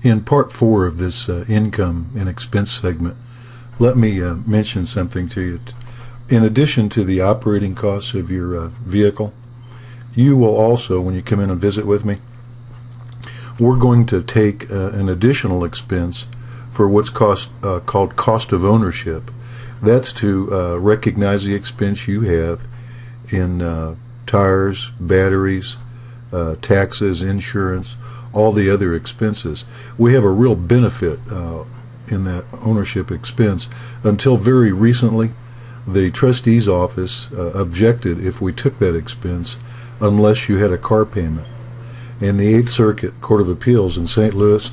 In part 4 of this income and expense segment, let me mention something to you. In addition to the operating costs of your vehicle, you will also, when you come in and visit with me, we're going to take an additional expense for what's called cost of ownership. That's to recognize the expense you have in tires, batteries, taxes, insurance, all the other expenses. We have a real benefit in that ownership expense. Until very recently, the trustee's office objected if we took that expense unless you had a car payment. And the Eighth Circuit Court of Appeals in St. Louis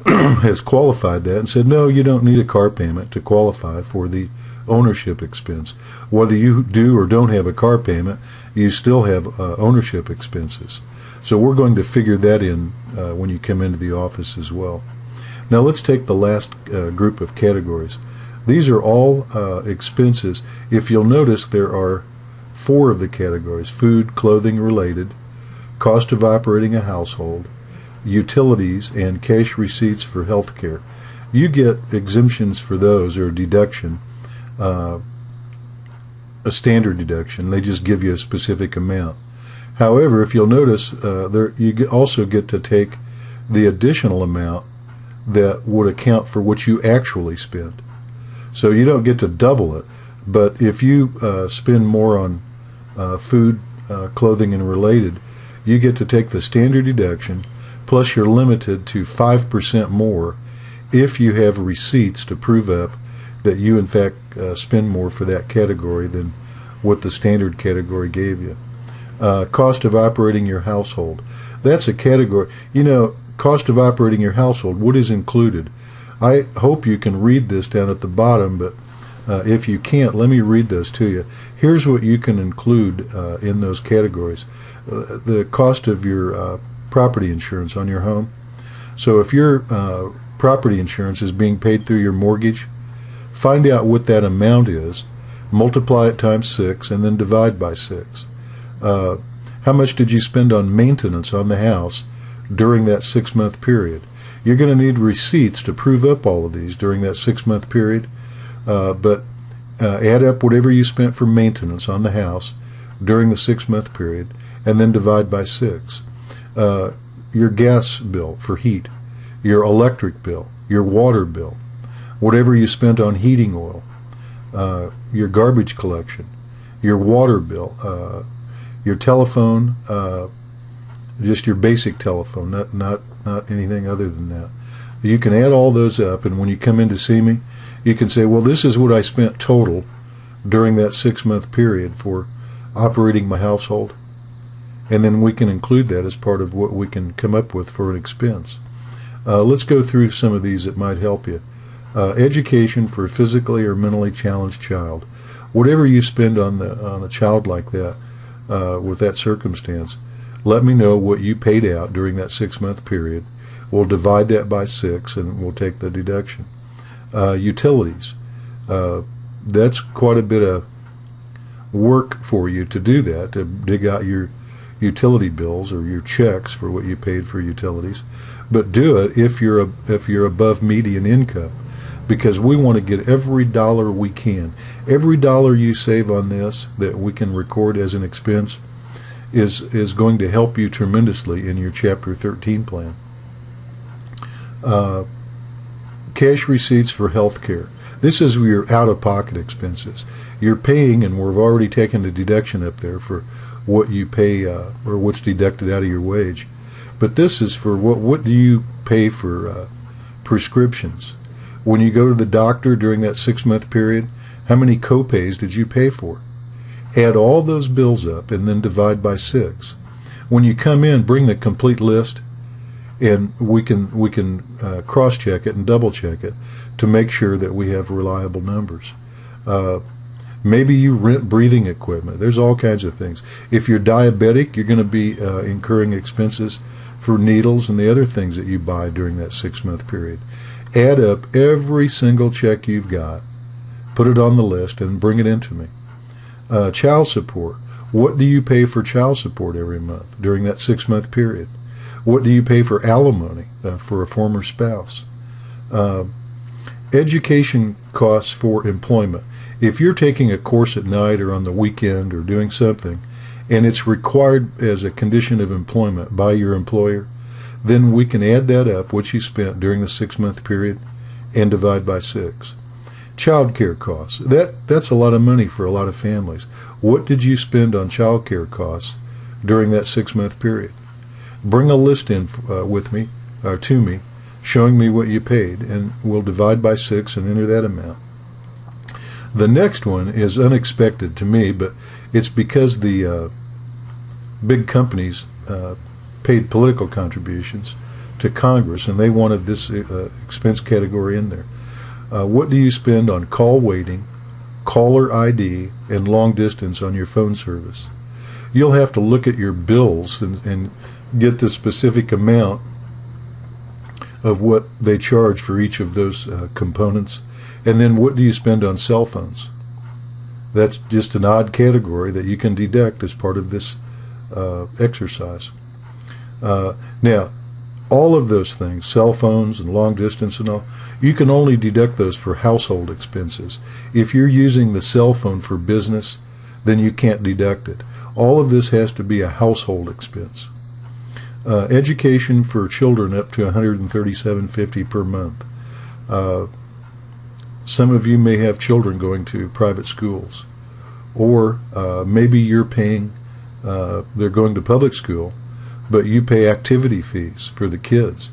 has qualified that and said, no, you don't need a car payment to qualify for the ownership expense. Whether you do or don't have a car payment, you still have ownership expenses. So we're going to figure that in when you come into the office as well. Now let's take the last group of categories. These are all expenses. If you'll notice, there are 4 of the categories: food, clothing related, cost of operating a household, utilities, and cash receipts for health care. You get exemptions for those, or deduction, a standard deduction. They just give you a specific amount. However, if you'll notice, you also get to take the additional amount that would account for what you actually spent. So you don't get to double it, but if you spend more on food, clothing, and related, you get to take the standard deduction, plus you're limited to 5% more if you have receipts to prove up that you in fact spend more for that category than what the standard category gave you. Cost of operating your household. That's a category. You know, cost of operating your household, what is included? I hope you can read this down at the bottom, but if you can't, let me read those to you. Here's what you can include in those categories. The cost of your property insurance on your home. So if your property insurance is being paid through your mortgage, find out what that amount is, multiply it times 6, and then divide by 6. How much did you spend on maintenance on the house during that 6-month period? You're going to need receipts to prove up all of these during that 6-month period, but add up whatever you spent for maintenance on the house during the 6-month period, and then divide by 6. Your gas bill for heat, your electric bill, your water bill, whatever you spent on heating oil, your garbage collection, your water bill, your telephone, just your basic telephone, not anything other than that. You can add all those up, and when you come in to see me, you can say, well, this is what I spent total during that 6-month period for operating my household, and then we can include that as part of what we can come up with for an expense. Let's go through some of these that might help you. Education for a physically or mentally challenged child. Whatever you spend on a child like that, with that circumstance, let me know what you paid out during that 6-month period. We'll divide that by 6, and we'll take the deduction. Utilities. That's quite a bit of work for you to do that, to dig out your utility bills or your checks for what you paid for utilities. But do it if you're above median income, because we want to get every dollar we can. Every dollar you save on this that we can record as an expense is going to help you tremendously in your Chapter 13 plan. Cash receipts for health care. This is your out-of-pocket expenses. You're paying, and we've already taken the deduction up there for what you pay or what's deducted out of your wage. But this is for what do you pay for prescriptions? When you go to the doctor during that 6-month period, how many co-pays did you pay for? Add all those bills up and then divide by 6. When you come in, bring the complete list, and we can cross-check it and double-check it to make sure that we have reliable numbers. Maybe you rent breathing equipment. There's all kinds of things. If you're diabetic, you're going to be incurring expenses for needles and the other things that you buy during that 6-month period. Add up every single check you've got, put it on the list, and bring it into me. Child support. What do you pay for child support every month during that 6-month period? What do you pay for alimony for a former spouse? Education costs for employment. If you're taking a course at night or on the weekend or doing something, and it's required as a condition of employment by your employer, then we can add that up, what you spent during the 6-month period, and divide by 6. Child care costs. That's a lot of money for a lot of families. What did you spend on child care costs during that 6-month period? Bring a list in with me, to me, showing me what you paid, and we'll divide by 6 and enter that amount. The next one is unexpected to me, but it's because the big companies paid political contributions to Congress, and they wanted this expense category in there. What do you spend on call waiting, caller ID, and long distance on your phone service? You'll have to look at your bills and get the specific amount of what they charge for each of those components. And then what do you spend on cell phones? That's just an odd category that you can deduct as part of this exercise. Now, all of those things, cell phones and long distance and all, you can only deduct those for household expenses. If you're using the cell phone for business, then you can't deduct it. All of this has to be a household expense. Education for children up to $137.50 per month. Some of you may have children going to private schools, or maybe you're paying, they're going to public school, but you pay activity fees for the kids.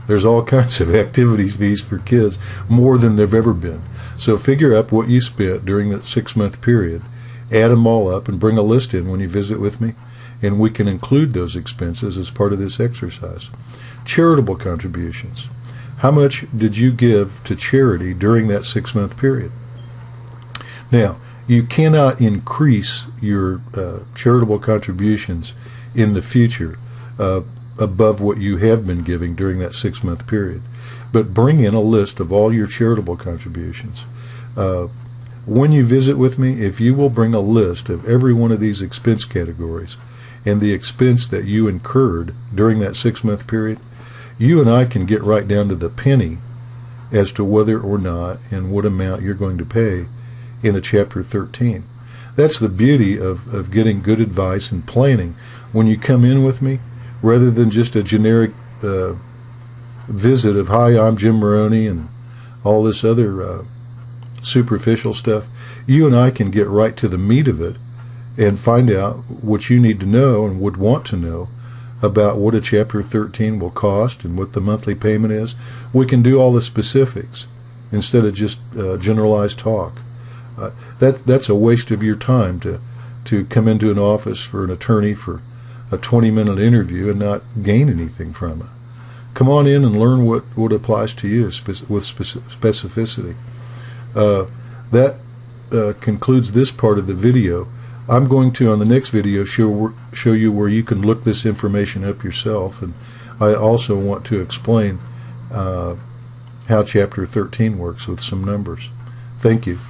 There's all kinds of activities fees for kids, more than there've ever been. So figure up what you spent during that 6-month period, add them all up, and bring a list in when you visit with me, and we can include those expenses as part of this exercise. Charitable contributions. How much did you give to charity during that 6-month period? Now, you cannot increase your charitable contributions in the future above what you have been giving during that 6-month period. But bring in a list of all your charitable contributions. When you visit with me, if you will bring a list of every one of these expense categories and the expense that you incurred during that 6-month period, you and I can get right down to the penny as to whether or not and what amount you're going to pay in a Chapter 13. That's the beauty of getting good advice and planning when you come in with me, rather than just a generic visit of, hi, I'm Jim Moroney, and all this other superficial stuff. You and I can get right to the meat of it and find out what you need to know and would want to know about what a Chapter 13 will cost and what the monthly payment is. We can do all the specifics instead of just generalized talk. That's a waste of your time to come into an office for an attorney for a 20-minute interview and not gain anything from it. Come on in and learn what applies to you with specificity. That concludes this part of the video. I'm going to, on the next video, show you where you can look this information up yourself, and I also want to explain how Chapter 13 works with some numbers. Thank you.